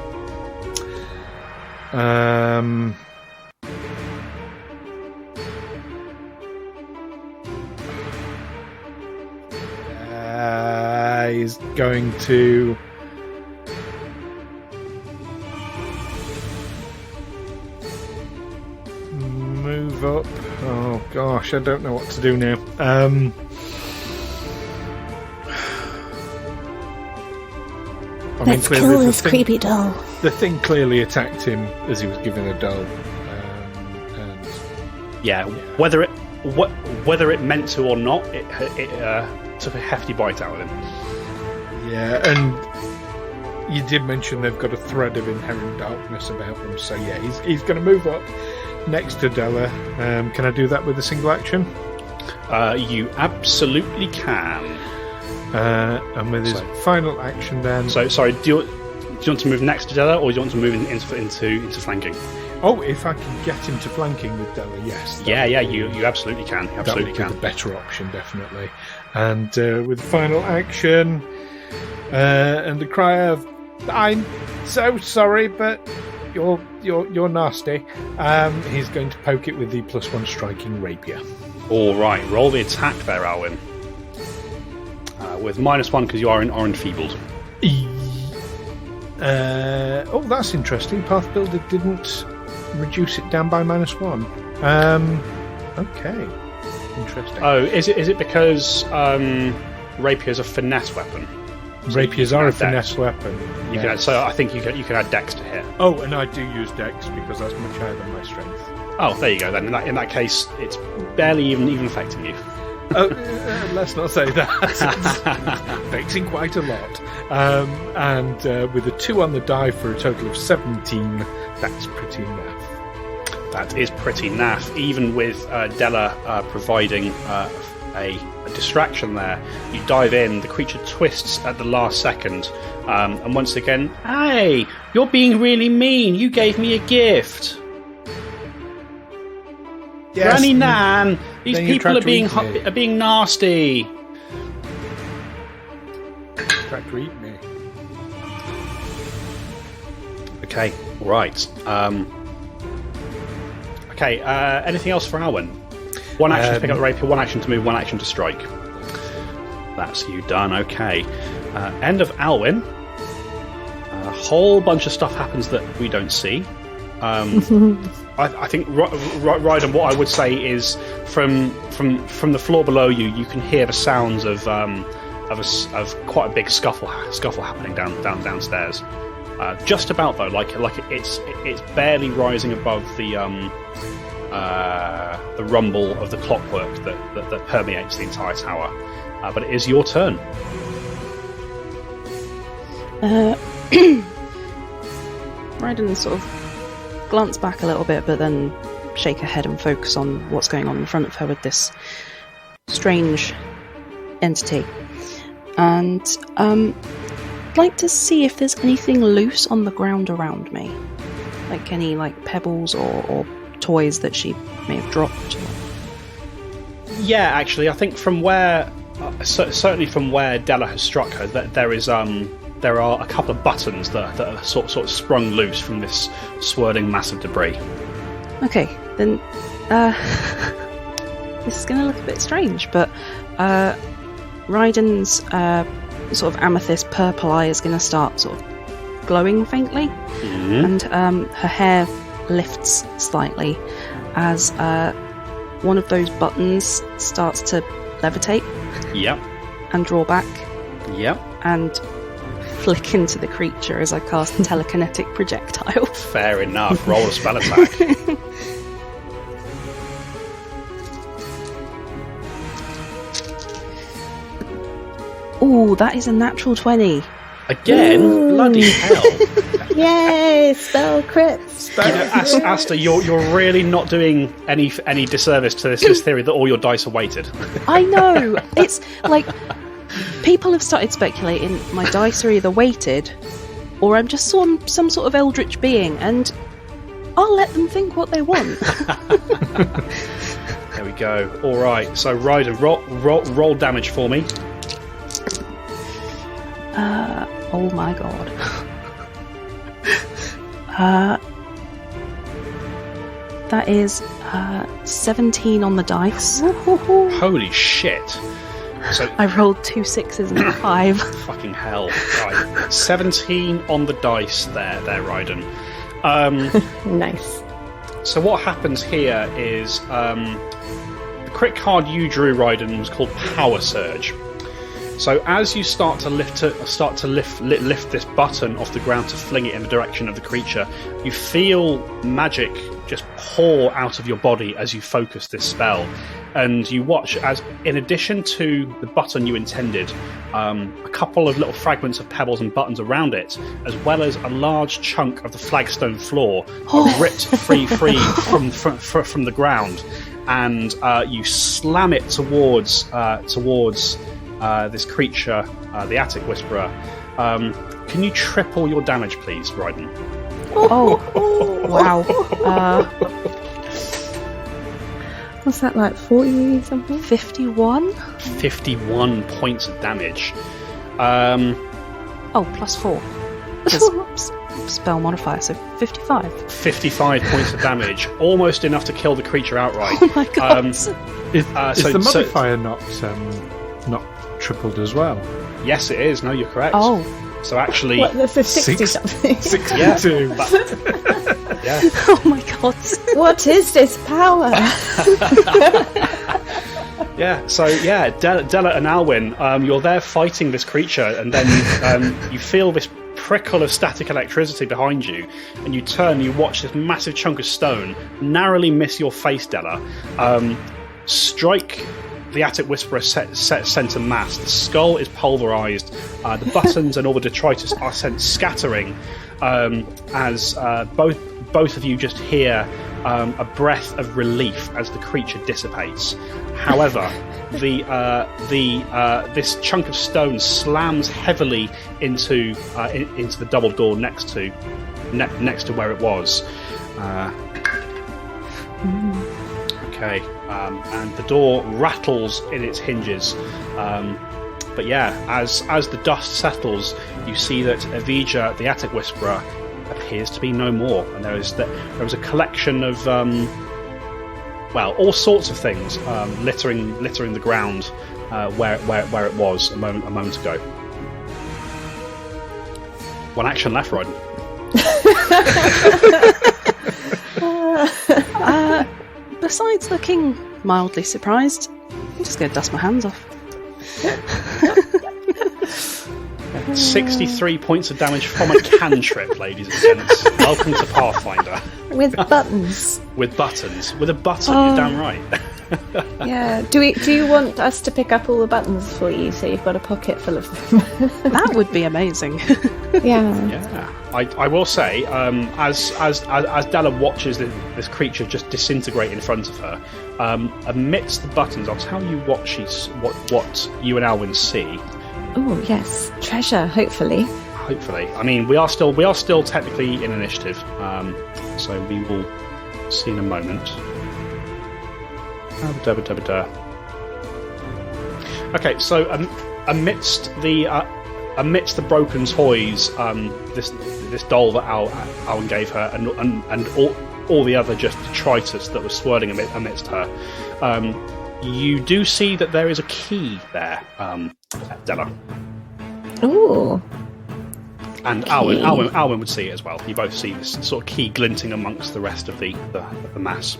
He's going to move up. Oh gosh, I don't know what to do now. Let's kill this creepy doll. The thing clearly attacked him as he was giving a doll. Whether it meant to or not, it took a hefty bite out of him. Yeah, and you did mention they've got a thread of inherent darkness about them, so he's going to move up next to Della. Can I do that with a single action? You absolutely can. And with his final action then... So, sorry, do you want to move next to Della, or do you want to move into flanking? Oh, if I can get him to flanking with Della, yes. You absolutely can. That would be the better option, definitely. And with the final action, and the cry of, "I'm so sorry, but you're nasty," he's going to poke it with the +1 striking rapier. All right, roll the attack there, Alwyn. With -1 because you are enfeebled. That's interesting. Path Builder didn't reduce it down by -1. Okay, interesting. Oh, is it because rapiers are a finesse weapon? So rapiers are a finesse weapon. So I think you can add dex to hit. Oh, and I do use dex because that's much higher than my strength. Oh, there you go. Then in that case, it's barely even affecting you. Let's not say that. It's vexing quite a lot. And with a 2 on the die for a total of 17, that's pretty naff. That is pretty naff, even with Della providing a distraction there. You dive in, the creature twists at the last second, and once again, "Hey, you're being really mean. You gave me a gift." Yes, Granny Nan, these people are being nasty. Tried to eat me. Okay, right. Anything else for Alwyn? 1 action to pick up the rapier, 1 action to move, 1 action to strike. That's you done. Okay. End of Alwyn. A whole bunch of stuff happens that we don't see. I think, Ryden, what I would say is from the floor below you, you can hear the sounds of quite a big scuffle happening downstairs. Just about though, like it's barely rising above the rumble of the clockwork that permeates the entire tower. But it is your turn. Ryden sort of glance back a little bit, but then shake her head and focus on what's going on in front of her with this strange entity. And I'd like to see if there's anything loose on the ground around me. Like any pebbles or toys that she may have dropped. Yeah, actually, I think from where, certainly from where Della has struck her, that there are a couple of buttons that are sort of sprung loose from this swirling mass of debris. Okay, then this is going to look a bit strange, but Ryden's sort of amethyst purple eye is going to start sort of glowing faintly, and her hair lifts slightly as one of those buttons starts to levitate. Yep. And draw back. Yep. And flick into the creature as I cast a telekinetic projectile. Fair enough. Roll a spell attack. Ooh, that is a natural 20. Again? Ooh. Bloody hell. Yay, spell crits. You know, Asta, you're really not doing any disservice to this theory that all your dice are weighted. I know. It's like people have started speculating my dice are either weighted or I'm just some sort of eldritch being, and I'll let them think what they want. There we go. All right. So, Ryder, roll damage for me. Oh my god. That is 17 on the dice. Holy shit. So I rolled 2 6s and a 5. Fucking hell. Right. 17 on the dice there, Ryden. Nice. So what happens here is the crit card you drew, Ryden, was called Power Surge. So as you start to lift this button off the ground to fling it in the direction of the creature, you feel magic just pour out of your body as you focus this spell. And you watch as, in addition to the button you intended, a couple of little fragments of pebbles and buttons around it, as well as a large chunk of the flagstone floor, are ripped free from the ground, and you slam it towards this creature, the Attic Whisperer. Can you triple your damage, please, Ryden? Oh, wow. What's that, like 40 something? 51? 51 points of damage. Oh, plus 4. Spell modifier, so 55. 55 points of damage. Almost enough to kill the creature outright. Oh my god. Is the modifier not tripled as well? Yes, it is. No, you're correct. Oh. So actually... What, that's a 60 something? 62. Yeah. Oh my god. What is this power? Yeah, so yeah, Della and Alwyn, you're there fighting this creature, and then you feel this prickle of static electricity behind you, and you turn, you watch this massive chunk of stone narrowly miss your face, Della, strike the Attic Whisperer centre mass. The skull is pulverised, the buttons and all the detritus are sent scattering, as both of you just hear a breath of relief as the creature dissipates. However, this chunk of stone slams heavily into the double door next to where it was. Okay, and the door rattles in its hinges. But yeah, as the dust settles, you see that Avija, the Attic Whisperer, appears to be no more, and there was a collection of all sorts of things littering the ground where it was a moment ago. One action left, Ryden. Besides looking mildly surprised, I'm just going to dust my hands off. 63 points of damage from a cantrip, ladies and gents. Welcome to Pathfinder. With buttons. With buttons. With a button, you're damn right. Yeah. Do you want us to pick up all the buttons for you so you've got a pocket full of them? That would be amazing. Yeah. I will say, as Della watches this creature just disintegrate in front of her, amidst the buttons, I'll tell you what you and Alwyn see. Oh yes, treasure. Hopefully. Hopefully. I mean, we are still technically in initiative, so we will see in a moment. Okay, so amidst the broken toys, this doll that Alwyn gave her, and all the other just detritus that was swirling amidst her, you do see that there is a key there, Della. Ooh. And Alwyn would see it as well. You both see this sort of key glinting amongst the rest of the mass.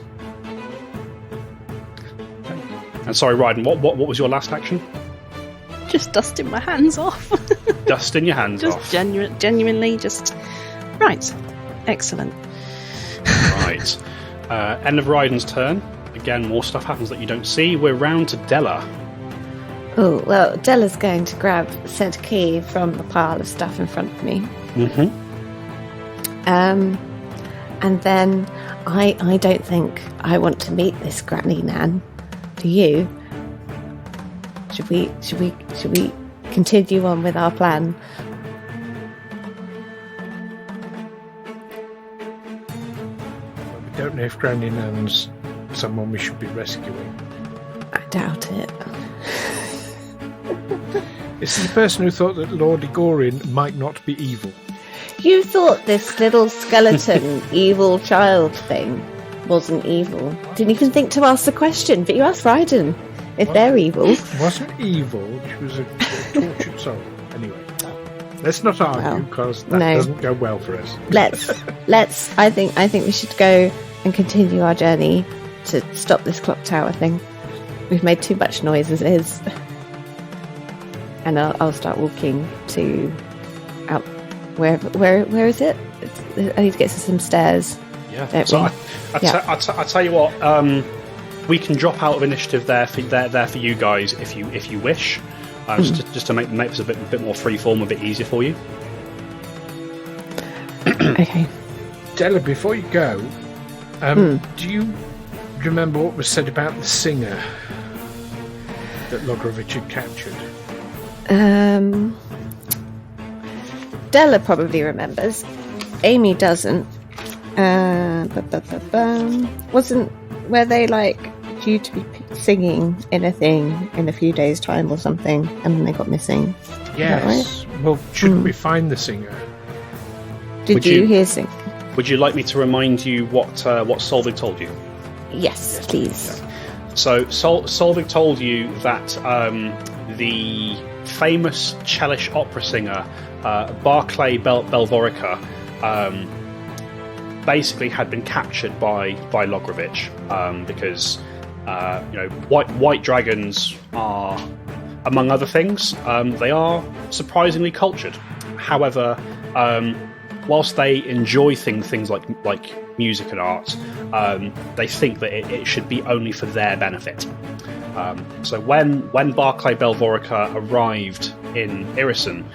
And sorry, Ryden, what was your last action? Just dusting my hands off. Dusting your hands off. Just genuinely, just right. Excellent. Right. End of Ryden's turn. Again, more stuff happens that you don't see. We're round to Della. Oh, well, Della's going to grab said key from the pile of stuff in front of me. Mm-hmm. And then I don't think I want to meet this Granny Nan. Do you? Should we continue on with our plan? We don't know if Granny Nan's someone we should be rescuing. I doubt it. This is the person who thought that Lord Igorin might not be evil. You thought this little skeleton evil child thing wasn't evil. Didn't even think to ask the question, but you asked Ryden if they're evil. She wasn't evil, she was a tortured soul. Anyway, let's not argue, because that doesn't go well for us. Let's. I think we should go and continue our journey to stop this Clocktower thing. We've made too much noise as is. And I'll start walking to out where is it? I need to get to some stairs. Yeah. So I tell you what, we can drop out of initiative there for you guys if you wish, just to make this a bit more freeform, a bit easier for you. Okay. Della, before you go, do you remember what was said about the singer that Logrovich had captured? Della probably remembers. Amy doesn't. Were they due to be singing in a thing in a few days' time or something, and then they got missing? Yes. Right? Well, shouldn't we find the singer? Did you hear sing? Would you like me to remind you what Solvig told you? Yes, please. So Solvig told you that the famous Chelish opera singer Barclay Belvorica basically had been captured by Logrovich because white dragons are, among other things, they are surprisingly cultured. However, whilst they enjoy things like music and art, they think that it should be only for their benefit. So when Barclay Belvorica arrived in Irison,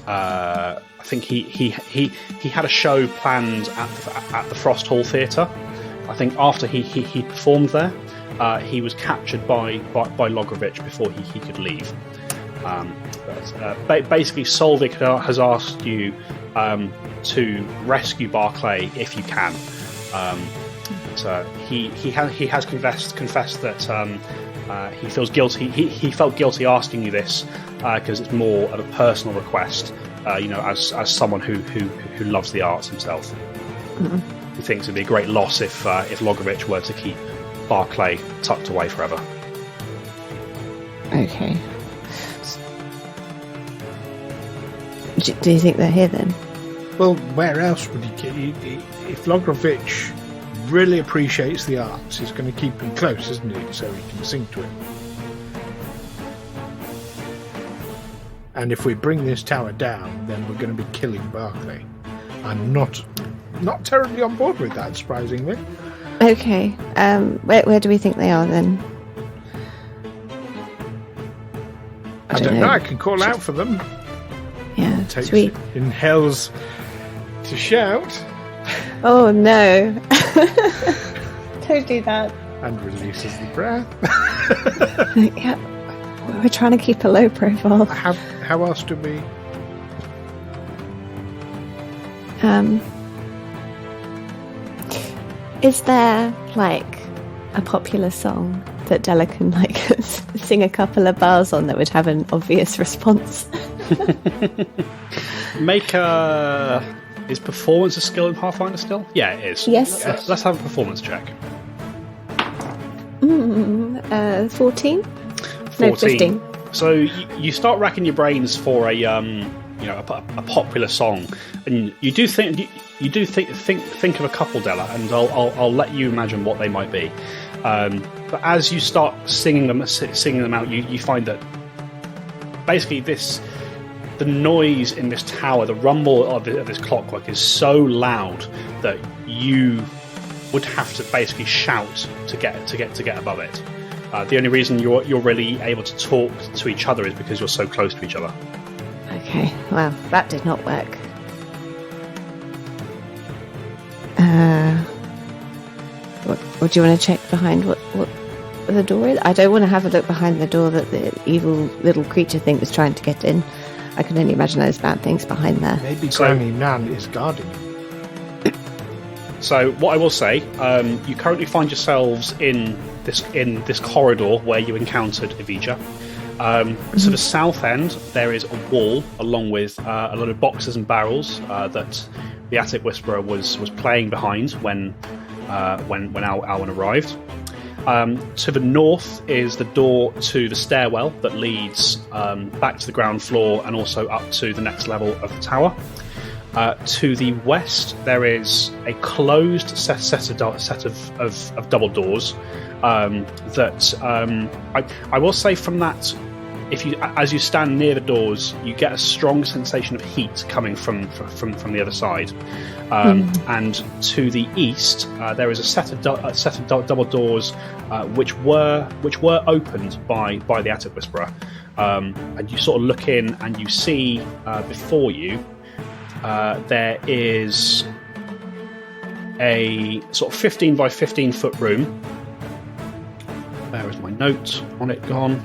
I think he had a show planned at the Frost Hall Theatre. I think after he performed there, he was captured by Logrovich before he could leave. Basically, Solvig has asked you to rescue Barclay if you can. So he has confessed that he feels guilty. He felt guilty asking you this because it's more of a personal request. As someone who loves the arts himself, he thinks it'd be a great loss if Logrovich were to keep Barclay tucked away forever. Okay. Do you think they're here then? Well, where else would he if Logrovich really appreciates the arts, he's going to keep him close, isn't he, so he can sing to him. And if we bring this tower down, then we're going to be killing Barclay. I'm not terribly on board with that, surprisingly. Okay. Where do we think they are then? I don't know. I can call out for them. Yeah. It takes in hells to shout. Oh no. Don't do that. And releases the breath. Yeah. We're trying to keep a low profile. How else do we? Is there like a popular song that Della can like sing a couple of bars on that would have an obvious response? Make is performance a skill in Pathfinder still? Yeah, it is. Yes. Let's have a performance check. 14? 14. No, 15. So you start racking your brains for a popular song, and you do think of a couple, Della, and I'll let you imagine what they might be. But as you start singing them out, you find that basically the noise in this tower, the rumble of this clockwork is so loud that you would have to basically shout to get above it. The only reason you're really able to talk to each other is because you're so close to each other. Okay, well, that did not work. What do you want to check behind what the door is? I don't want to have a look behind the door that the evil little creature thing was trying to get in. I can only imagine those bad things behind there. Maybe Granny Nan is guarding you. So what I will say, you currently find yourselves in this corridor where you encountered Evija. To the south end, there is a wall along with a lot of boxes and barrels that the Attic Whisperer was playing behind when Alwyn arrived. To the north is the door to the stairwell that leads back to the ground floor and also up to the next level of the tower. To the west, there is a closed set of double doors. I will say from that, as you stand near the doors, you get a strong sensation of heat coming from the other side. And to the east, there is a set of double doors which were opened by the Attic Whisperer. And you sort of look in and you see before you. There is a sort of 15 by 15 foot room. There is my note on it gone.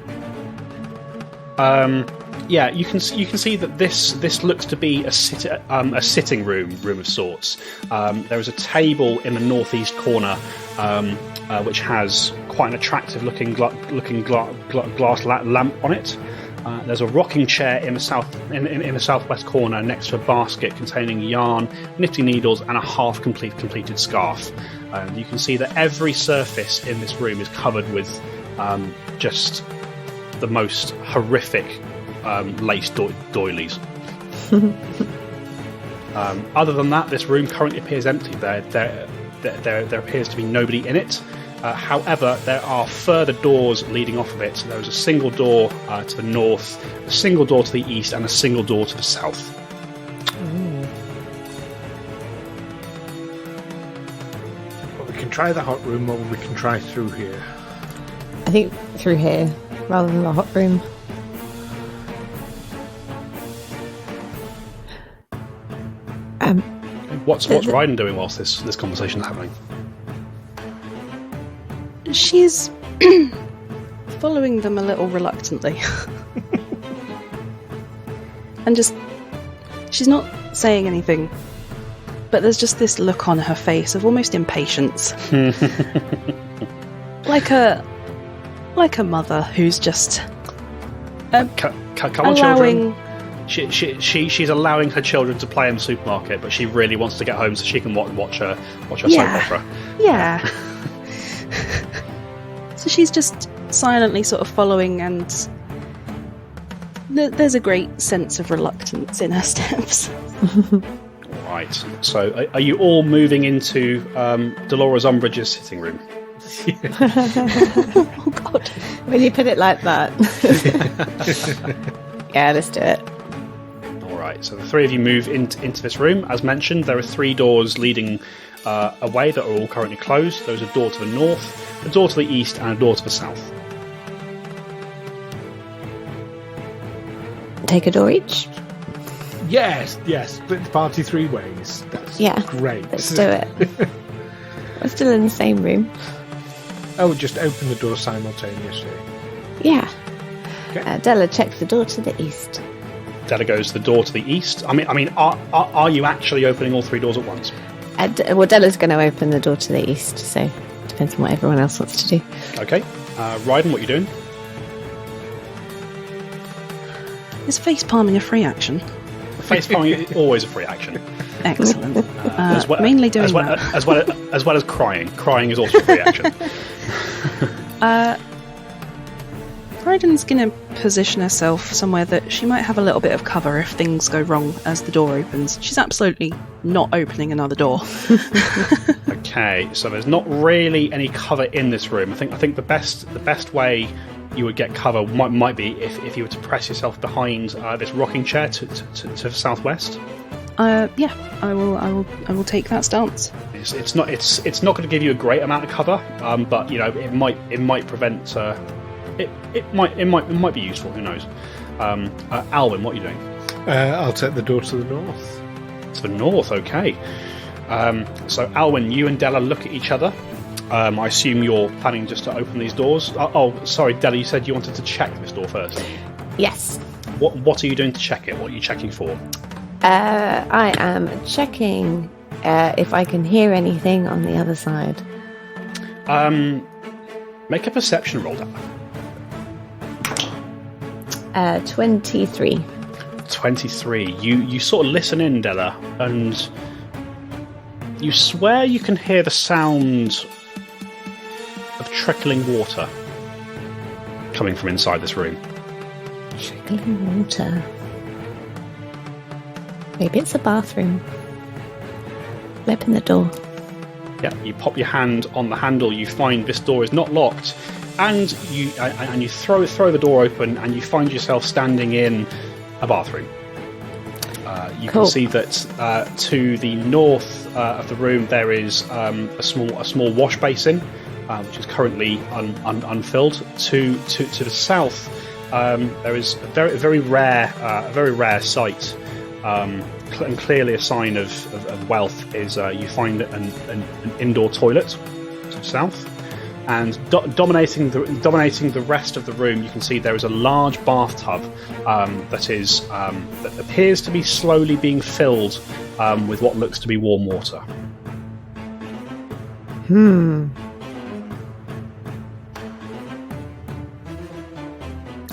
Yeah, you can see that this looks to be a sitting room of sorts. There is a table in the northeast corner, which has quite an attractive looking glass lamp on it. There's a rocking chair in the southwest corner next to a basket containing yarn, knitting needles, and a half completed scarf. You can see that every surface in this room is covered with just the most horrific lace doilies. Other than that, this room currently appears empty. There appears to be nobody in it. However, there are further doors leading off of it. There is a single door to the north, a single door to the east, and a single door to the south. Well, we can try the hot room, or we can try through here. I think through here, rather than the hot room. What's Ryden doing whilst this conversation is happening? She's following them a little reluctantly. And she's not saying anything, but there's just this look on her face of almost impatience. like a mother who's just come on, children. She's allowing her children to play in the supermarket, but she really wants to get home so she can watch her soap opera. Yeah. So she's just silently sort of following, and there's a great sense of reluctance in her steps. Right. So are you all moving into Dolores Umbridge's sitting room? Oh God. When you put it like that. Yeah, let's do it. Alright, so the three of you move into this room. As mentioned, there are 3 doors leading away that are all currently closed. There's a door to the north, a door to the east, and a door to the south. Take a door each? Yes, split the party 3 ways. That's great. Let's do it. We're still in the same room. Oh, just open the door simultaneously. Yeah. Della, check the door to the east. Della goes to the door to the east. I mean, are you actually opening all 3 doors at once? Well, Della's going to open the door to the east, so depends on what everyone else wants to do. Okay. Ryden, what are you doing? Is face palming a free action? Face palming is always a free action. Excellent. Mainly doing that. As well as crying. Crying is also a free action. Ryden's going to position herself somewhere that she might have a little bit of cover if things go wrong as the door opens. She's absolutely not opening another door. Okay, so there's not really any cover in this room. I think the best way you would get cover might be if you were to press yourself behind this rocking chair to the southwest. Yeah, I will take that stance. It's not going to give you a great amount of cover, but you know it might prevent. It might be useful. Who knows? Alwyn, what are you doing? I'll take the door to the north. To the north, okay. So Alwyn, you and Della look at each other. I assume you're planning just to open these doors. Sorry, Della, you said you wanted to check this door first. Yes. What are you doing to check it? What are you checking for? I am checking if I can hear anything on the other side. Make a perception roll, Della. 23. 23. You sort of listen in, Della, and you swear you can hear the sound of trickling water coming from inside this room. Trickling water. Maybe it's a bathroom. Open the door. Yeah, you pop your hand on the handle. You find this door is not locked, and you throw the door open, and you find yourself standing in a bathroom. You Cool. can see that to the north of the room there is a small wash basin, which is currently unfilled. To the south, there is a very rare sight, and clearly a sign of wealth. Is you find an indoor toilet to the south. And dominating the rest of the room, you can see there is a large bathtub that appears to be slowly being filled with what looks to be warm water.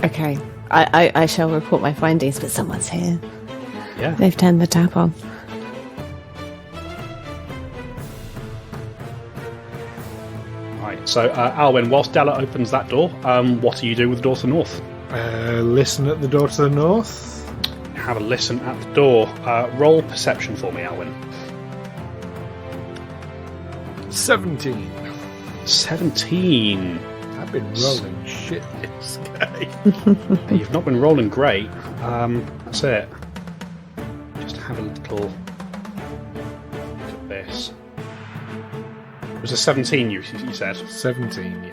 Okay. I shall report my findings, but someone's here. Yeah. They've turned the tap on. Right. So, Alwyn, whilst Della opens that door, what do you do with the door to the north? Listen at the door to the north. Have a listen at the door. Roll perception for me, Alwyn. 17. 17. I've been rolling shit this game. You've not been rolling great. That's it. Just have a little look at this. It was a 17, you said? 17,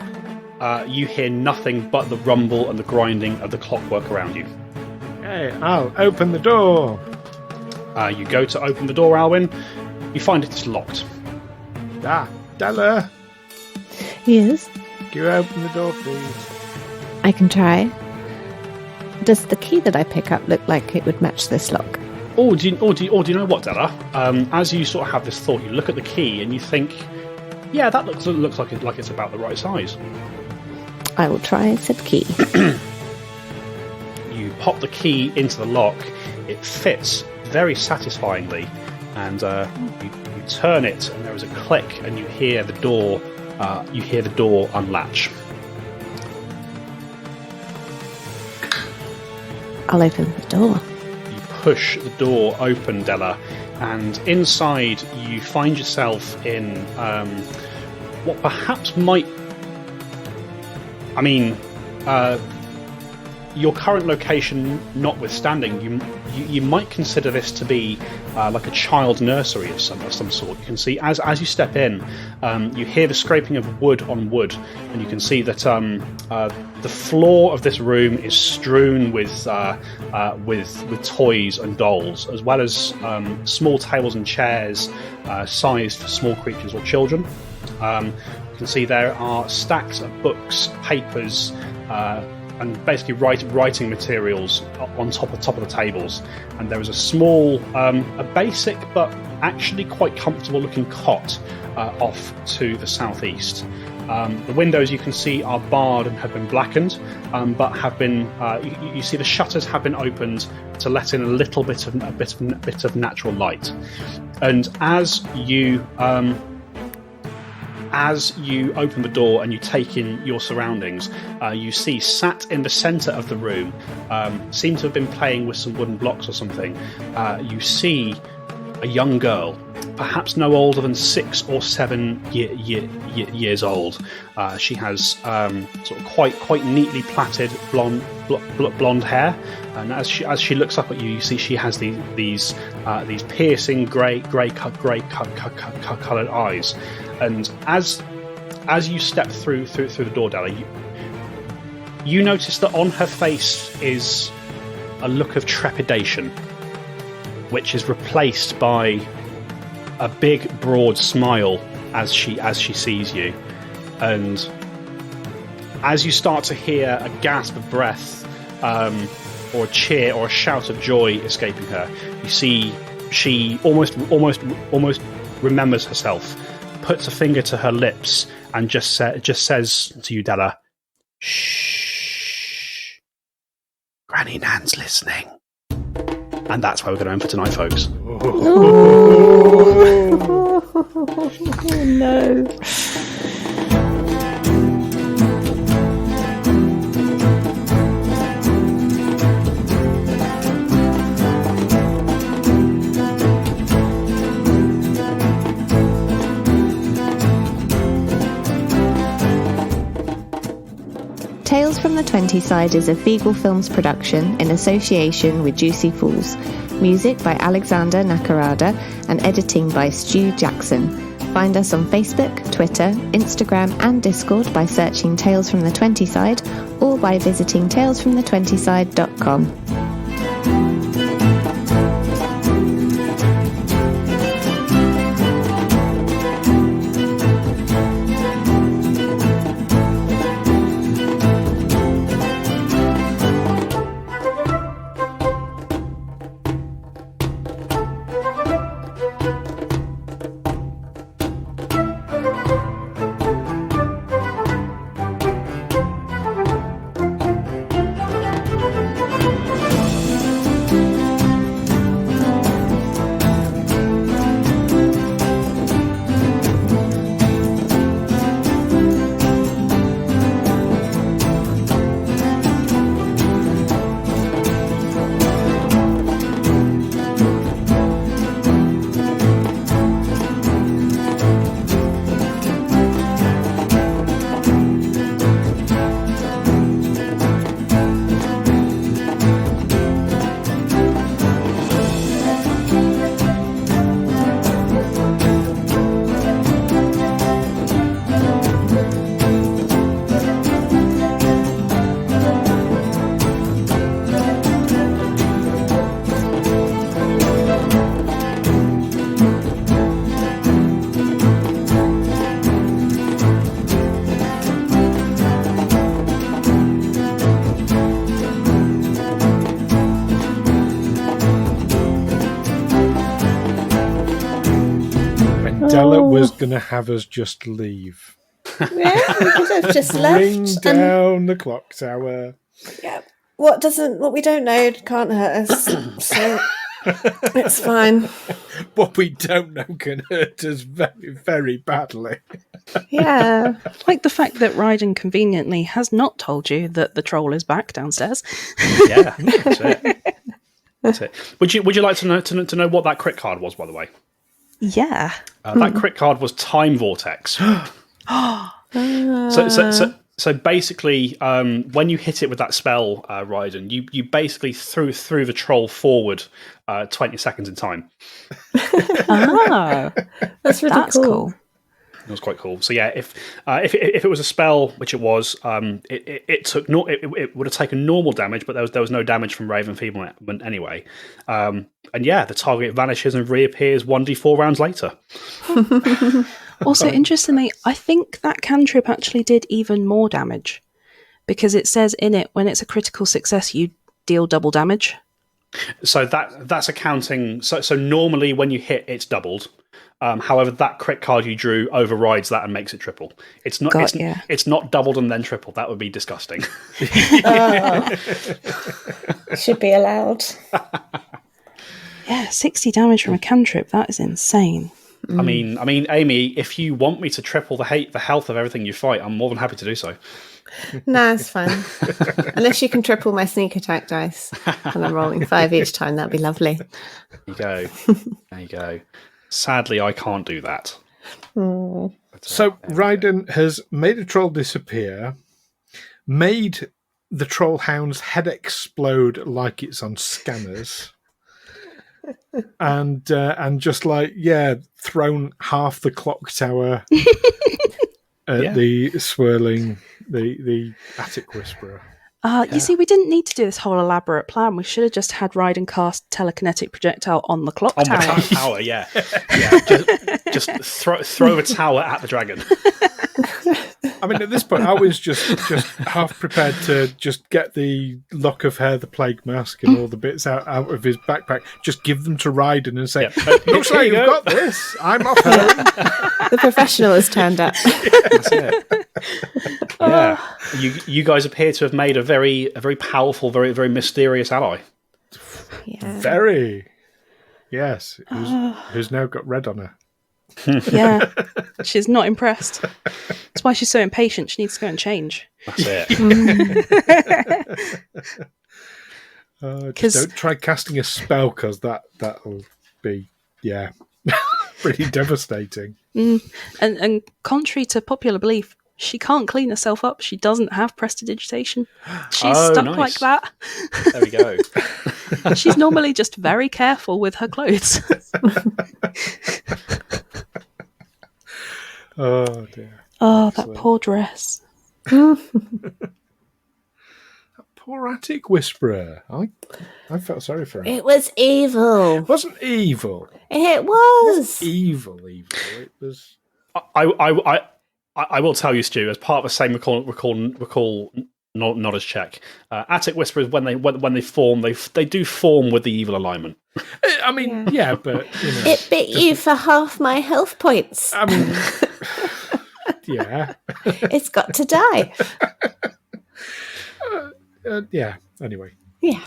yeah. You hear nothing but the rumble and the grinding of the clockwork around you. Hey, I'll open the door. You go to open the door, Alwyn. You find it's locked. Della, Yes. can you open the door, please? I can try. Does the key that I pick up look like it would match this lock? Do you know what, Della? As you sort of have this thought, you look at the key and you think, yeah, that looks like it's about the right size. I will try said key. You pop the key into the lock. It fits very satisfyingly, and you turn it, and there is a click, and you hear the door. Unlatch. I'll open the door. You push the door open, Della, and inside you find yourself in what perhaps might. I mean, your current location notwithstanding, you might consider this to be like a child nursery of some sort. You can see as you step in, you hear the scraping of wood on wood, and you can see that the floor of this room is strewn with toys and dolls, as well as small tables and chairs sized for small creatures or children. You can see there are stacks of books, papers, basically writing materials on top of the tables. And there is a small, a basic but actually quite comfortable looking cot off to the southeast. The windows you can see are barred and have been blackened, but have been. You see the shutters have been opened to let in a little bit of natural light. And as you open the door and you take in your surroundings, you see sat in the centre of the room, seem to have been playing with some wooden blocks or something. You see a young girl, perhaps no older than 6 or 7 years old. She has sort of quite neatly plaited blonde hair, and as she looks up at you, you see she has these piercing grey coloured eyes. And as you step through the door, Della, you notice that on her face is a look of trepidation, which is replaced by a big, broad smile as she sees you. And as you start to hear a gasp of breath, or a cheer or a shout of joy escaping her, you see she almost remembers herself, puts a finger to her lips, and just says to you, Della, "Shh, Granny Nan's listening." And that's where we're going to end for tonight, folks. Oh, no. Tales from the 20 Side is a Feegle Films production in association with Juicy Fools. Music by Alexander Nakarada and editing by Stu Jackson. Find us on Facebook, Twitter, Instagram and Discord by searching Tales from the 20 Side or by visiting talesfromthe20side.com. Della was going to have us just leave. Yeah, we could have just left. Bring down the clock tower. Yeah. What we don't know can't hurt us. So it's fine. What we don't know can hurt us very, very badly. Yeah. Like the fact that Ryden conveniently has not told you that the troll is back downstairs. Yeah, that's it. That's it. Would you like to know what that crit card was, by the way? Yeah. That crit card was Time Vortex. So basically, when you hit it with that spell, Ryden, you basically threw the troll forward 20 seconds in time. Oh, that's really cool. It was quite cool. So yeah, if it was a spell, which it was, it would have taken normal damage, but there was no damage from Raven Feeblement anyway. And yeah, the target vanishes and reappears 1d4 rounds later. Also, interestingly, I think that cantrip actually did even more damage Because it says in it, when it's a critical success, you deal double damage. So that's accounting. So normally when you hit, it's doubled. However, that crit card you drew overrides that and makes it triple. It's not. It's not doubled and then tripled. That would be disgusting. Should be allowed. Yeah, 60 damage from a cantrip. That is insane. I mean, Amy, if you want me to triple the health of everything you fight, I'm more than happy to do so. No, it's fine. Unless you can triple my sneak attack dice and I'm rolling 5 each time, that'd be lovely. There you go. There you go. Sadly, I can't do that. Mm. So Raiden has made a troll disappear, made the Troll Hound's head explode like it's on scanners, and just thrown half the clock tower at the swirling the attic whisperer. You see, we didn't need to do this whole elaborate plan. We should have just had Raiden cast telekinetic projectile on the clock tower. On the tower, yeah. Just throw a tower at the dragon. I mean, at this point, I was just half prepared to just get the lock of hair, the plague mask, and all the bits out of his backpack. Just give them to Raiden and say, "Looks like you've got this. I'm off home." The professional has turned up. That's it. Yeah, you guys appear to have made a very powerful, very very mysterious ally. Yeah. Very. Yes, who's now got red on her. Yeah, she's not impressed. That's why she's so impatient. She needs to go and change. That's it. Just don't try casting a spell, because that'll be pretty devastating. And contrary to popular belief, she can't clean herself up. She doesn't have prestidigitation. She's stuck like that. There we go. She's normally just very careful with her clothes. Oh dear. Oh, that poor dress. That poor attic whisperer. I felt sorry for her. It was evil. It wasn't evil. It was. Evil. It was. I will tell you, Stu, as part of the same recall knowledge check. Attic whisperers, when they form, they do form with the evil alignment. I mean, yeah, but it bit you for half my health points. I mean, yeah, it's got to die. Yeah. Anyway. Yeah.